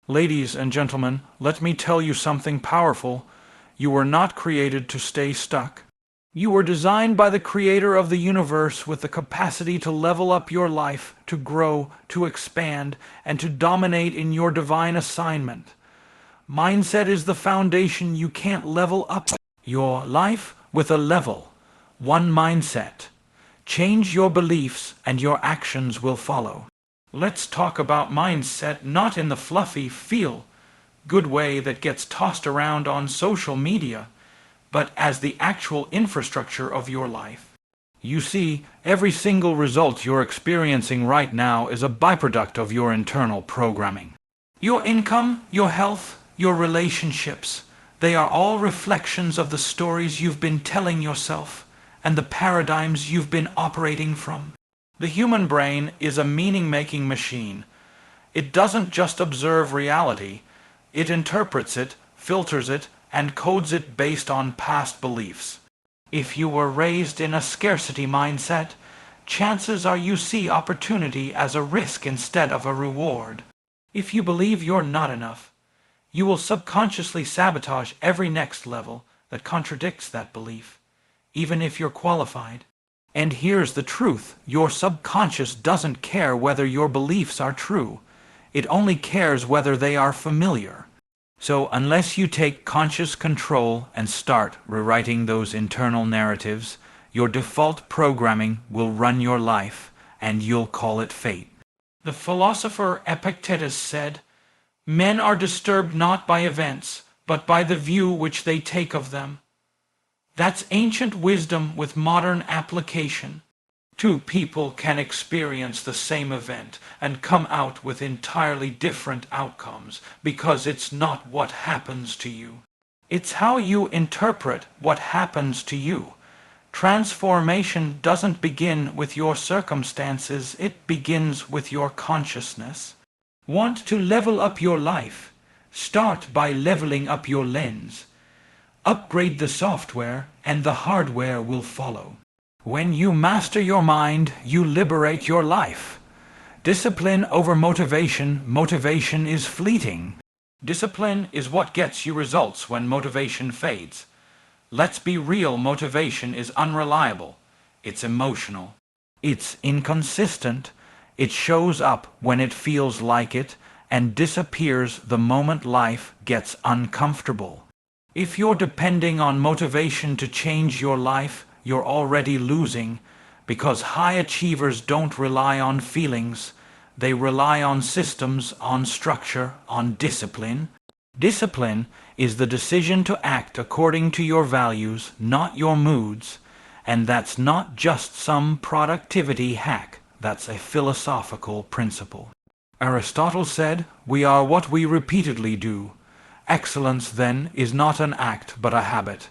Ladies and gentlemen, let me tell you something powerful. You were not created to stay stuck. You were designed by the Creator of the universe with the capacity to level up your life, to grow, to expand, and to dominate in your divine assignment. Mindset is the foundation. You can't level up your life with a level. One mindset. Change your beliefs and your actions will follow. Let's talk about mindset, not in the fluffy, feel-good way that gets tossed around on social media, but as the actual infrastructure of your life. You see, every single result you're experiencing right now is a byproduct of your internal programming. Your income, your health, your relationships, they are all reflections of the stories you've been telling yourself and the paradigms you've been operating from. The human brain is a meaning-making machine. It doesn't just observe reality, it interprets it, filters it, and codes it based on past beliefs. If you were raised in a scarcity mindset, chances are you see opportunity as a risk instead of a reward. If you believe you're not enough, you will subconsciously sabotage every next level that contradicts that belief, even if you're qualified. And here's the truth, your subconscious doesn't care whether your beliefs are true. It only cares whether they are familiar. So unless you take conscious control and start rewriting those internal narratives, your default programming will run your life, and you'll call it fate. The philosopher Epictetus said, "Men are disturbed not by events, but by the view which they take of them." That's ancient wisdom with modern application. Two people can experience the same event and come out with entirely different outcomes because it's not what happens to you. It's how you interpret what happens to you. Transformation doesn't begin with your circumstances, it begins with your consciousness. Want to level up your life? Start by leveling up your lens. Upgrade the software, and the hardware will follow. When you master your mind, you liberate your life. Discipline over motivation. Motivation is fleeting. Discipline is what gets you results when motivation fades. Let's be real, motivation is unreliable. It's emotional. It's inconsistent. It shows up when it feels like it, and disappears the moment life gets uncomfortable. If you're depending on motivation to change your life, you're already losing, because high achievers don't rely on feelings. They rely on systems, on structure, on discipline. Discipline is the decision to act according to your values, not your moods. And that's not just some productivity hack, that's a philosophical principle. Aristotle said, "We are what we repeatedly do." Excellence, then, is not an act but a habit.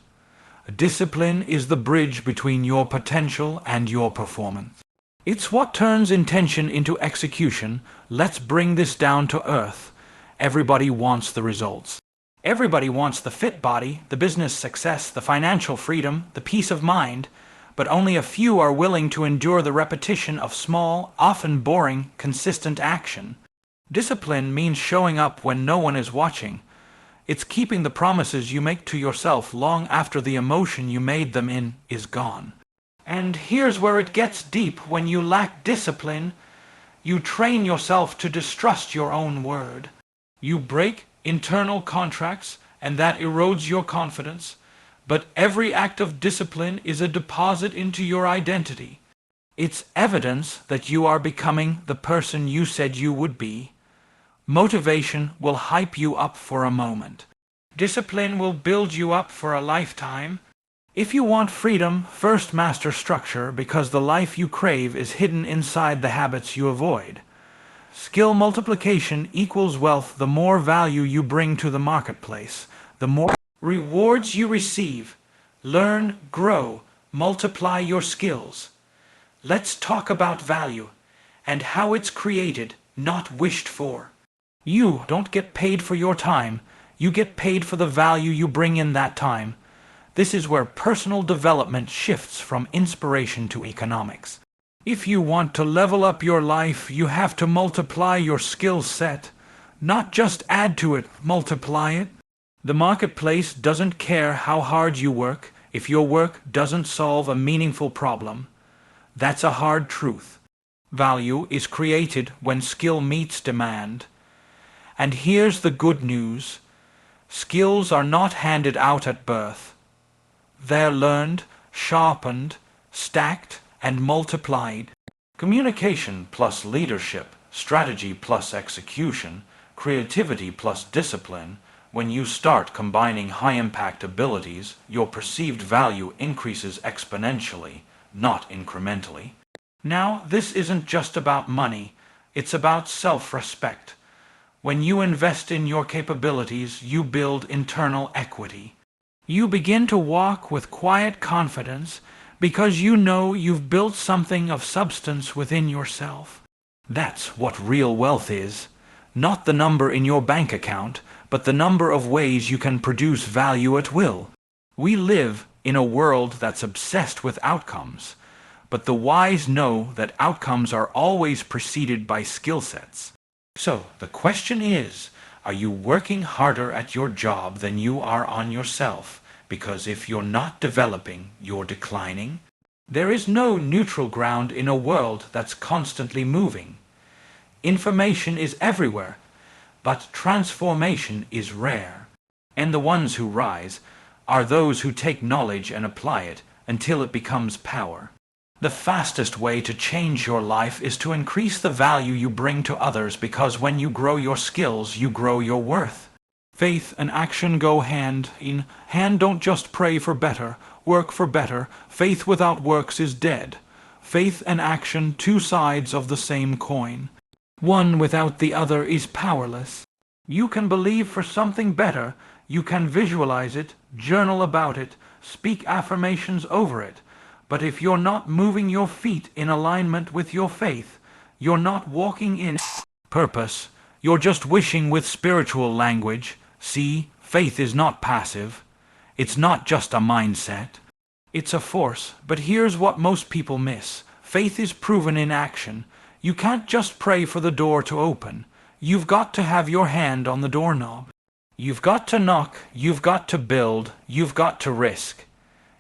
Discipline is the bridge between your potential and your performance. It's what turns intention into execution. Let's bring this down to earth. Everybody wants the results. Everybody wants the fit body, the business success, the financial freedom, the peace of mind, but only a few are willing to endure the repetition of small, often boring, consistent action. Discipline means showing up when no one is watching. It's keeping the promises you make to yourself long after the emotion you made them in is gone. And here's where it gets deep. When you lack discipline, you train yourself to distrust your own word. You break internal contracts, and that erodes your confidence. But every act of discipline is a deposit into your identity. It's evidence that you are becoming the person you said you would be. Motivation will hype you up for a moment. Discipline will build you up for a lifetime. If you want freedom, first master structure, because the life you crave is hidden inside the habits you avoid. Skill multiplication equals wealth. The more value you bring to the marketplace, the more rewards you receive. Learn, grow, multiply your skills. Let's talk about value and how it's created, not wished for. You don't get paid for your time. You get paid for the value you bring in that time. This is where personal development shifts from inspiration to economics. If you want to level up your life, you have to multiply your skill set. not just add to it, multiply it. The marketplace doesn't care how hard you work if your work doesn't solve a meaningful problem. That's a hard truth. Value is created when skill meets demand. And here's the good news. Skills are not handed out at birth. They're learned, sharpened, stacked, and multiplied. Communication plus leadership, strategy plus execution, creativity plus discipline. When you start combining high-impact abilities, your perceived value increases exponentially, not incrementally. Now, this isn't just about money. It's about self-respect. When you invest in your capabilities, you build internal equity. You begin to walk with quiet confidence because you know you've built something of substance within yourself. That's what real wealth is. Not the number in your bank account, but the number of ways you can produce value at will. We live in a world that's obsessed with outcomes, but the wise know that outcomes are always preceded by skill sets. So, the question is, are you working harder at your job than you are on yourself? Because if you're not developing, you're declining. There is no neutral ground in a world that's constantly moving. Information is everywhere, but transformation is rare. And the ones who rise are those who take knowledge and apply it until it becomes power. The fastest way to change your life is to increase the value you bring to others, because when you grow your skills, you grow your worth. Faith and action go hand in hand. Don't just pray for better, work for better. Faith without works is dead. Faith and action, two sides of the same coin. One without the other is powerless. You can believe for something better, you can visualize it, journal about it, speak affirmations over it. But if you're not moving your feet in alignment with your faith, you're not walking in purpose. You're just wishing with spiritual language. See, faith is not passive. It's not just a mindset. It's a force. But here's what most people miss. Faith is proven in action. You can't just pray for the door to open. You've got to have your hand on the doorknob. You've got to knock. You've got to build. You've got to risk.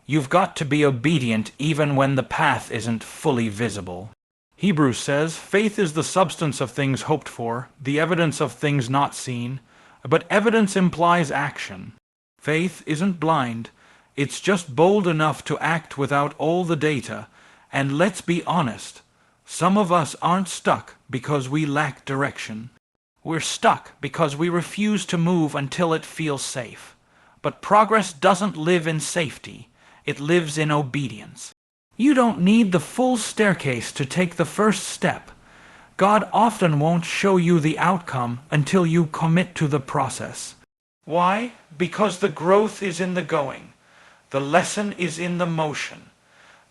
You've got to be obedient even when the path isn't fully visible. Hebrews says, faith is the substance of things hoped for, the evidence of things not seen. But evidence implies action. Faith isn't blind. It's just bold enough to act without all the data. And let's be honest, some of us aren't stuck because we lack direction. We're stuck because we refuse to move until it feels safe. But progress doesn't live in safety. It lives in obedience. You don't need the full staircase to take the first step. God often won't show you the outcome until you commit to the process. Why? Because the growth is in the going. The lesson is in the motion.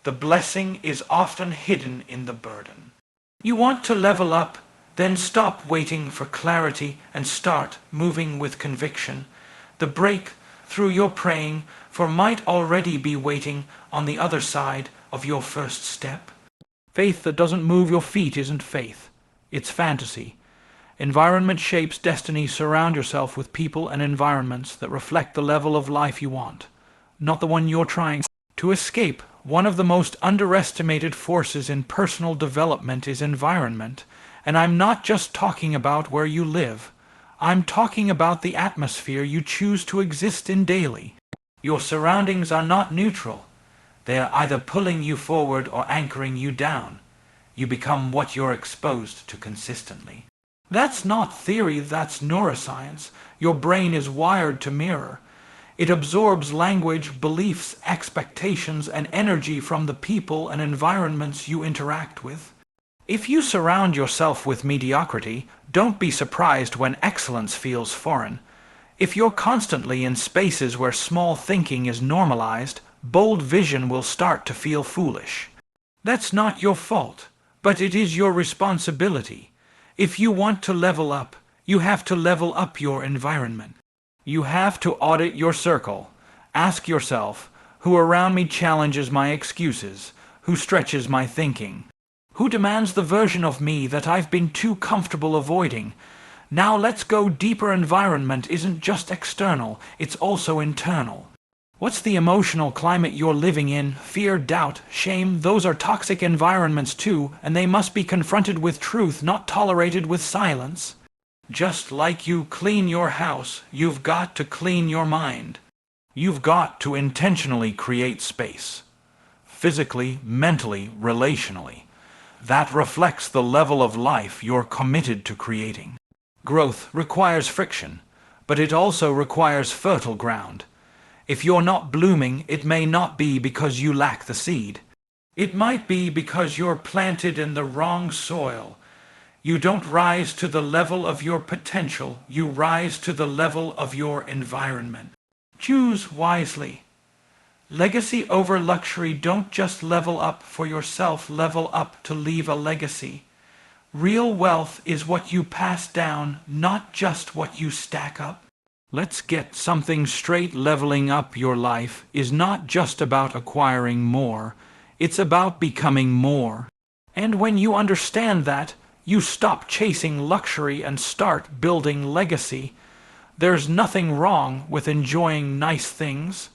The blessing is often hidden in the burden. You want to level up? Then stop waiting for clarity and start moving with conviction. The breakthrough you're praying for might already be waiting on the other side of your first step. Faith that doesn't move your feet isn't faith. It's fantasy. Environment shapes destiny. Surround yourself with people and environments that reflect the level of life you want, not the one you're trying to escape. One of the most underestimated forces in personal development is environment. And I'm not just talking about where you live. I'm talking about the atmosphere you choose to exist in daily. Your surroundings are not neutral. They are either pulling you forward or anchoring you down. You become what you're exposed to consistently. That's not theory, that's neuroscience. Your brain is wired to mirror. It absorbs language, beliefs, expectations, and energy from the people and environments you interact with. If you surround yourself with mediocrity, don't be surprised when excellence feels foreign. If you're constantly in spaces where small thinking is normalized, bold vision will start to feel foolish. That's not your fault, but it is your responsibility. If you want to level up, you have to level up your environment. You have to audit your circle. Ask yourself, who around me challenges my excuses? Who stretches my thinking? Who demands the version of me that I've been too comfortable avoiding? Now let's go deeper. Environment isn't just external, it's also internal. What's the emotional climate you're living in? Fear, doubt, shame, those are toxic environments too, and they must be confronted with truth, not tolerated with silence. Just like you clean your house, you've got to clean your mind. You've got to intentionally create space. Physically, mentally, relationally. That reflects the level of life you're committed to creating. Growth requires friction, but it also requires fertile ground. If you're not blooming, it may not be because you lack the seed. It might be because you're planted in the wrong soil. You don't rise to the level of your potential, you rise to the level of your environment. Choose wisely. Legacy over luxury. Don't just level up for yourself, level up to leave a legacy. Real wealth is what you pass down, not just what you stack up. Let's get something straight. Leveling up your life is not just about acquiring more, it's about becoming more. And when you understand that, you stop chasing luxury and start building legacy. There's nothing wrong with enjoying nice things.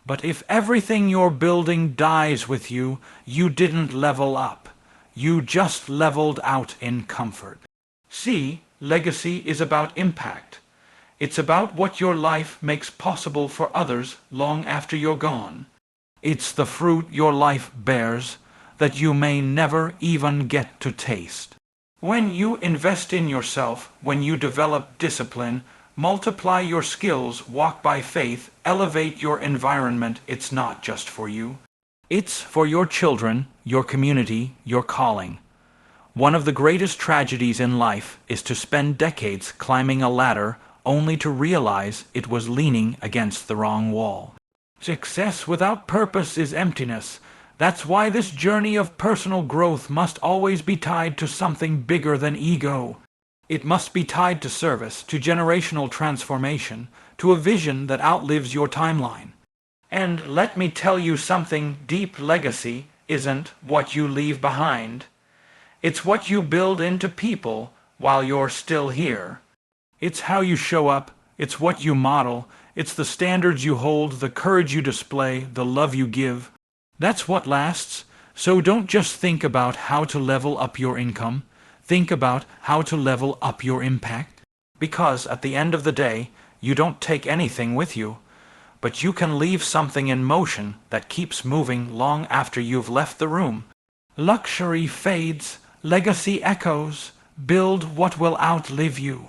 But if everything you're building dies with you, you didn't level up. You just leveled out in comfort. See, legacy is about impact. It's about what your life makes possible for others long after you're gone. It's the fruit your life bears that you may never even get to taste. When you invest in yourself, when you develop discipline, multiply your skills, walk by faith, elevate your environment, it's not just for you. It's for your children, your community, your calling. One of the greatest tragedies in life is to spend decades climbing a ladder only to realize it was leaning against the wrong wall. Success without purpose is emptiness. That's why this journey of personal growth must always be tied to something bigger than ego. It must be tied to service, to generational transformation, to a vision that outlives your timeline. And let me tell you something, deep legacy isn't what you leave behind. It's what you build into people while you're still here. It's how you show up, it's what you model, it's the standards you hold, the courage you display, the love you give. That's what lasts. So don't just think about how to level up your income. Think about how to level up your impact. Because at the end of the day, you don't take anything with you, but you can leave something in motion that keeps moving long after you've left the room. Luxury fades, legacy echoes. Build what will outlive you.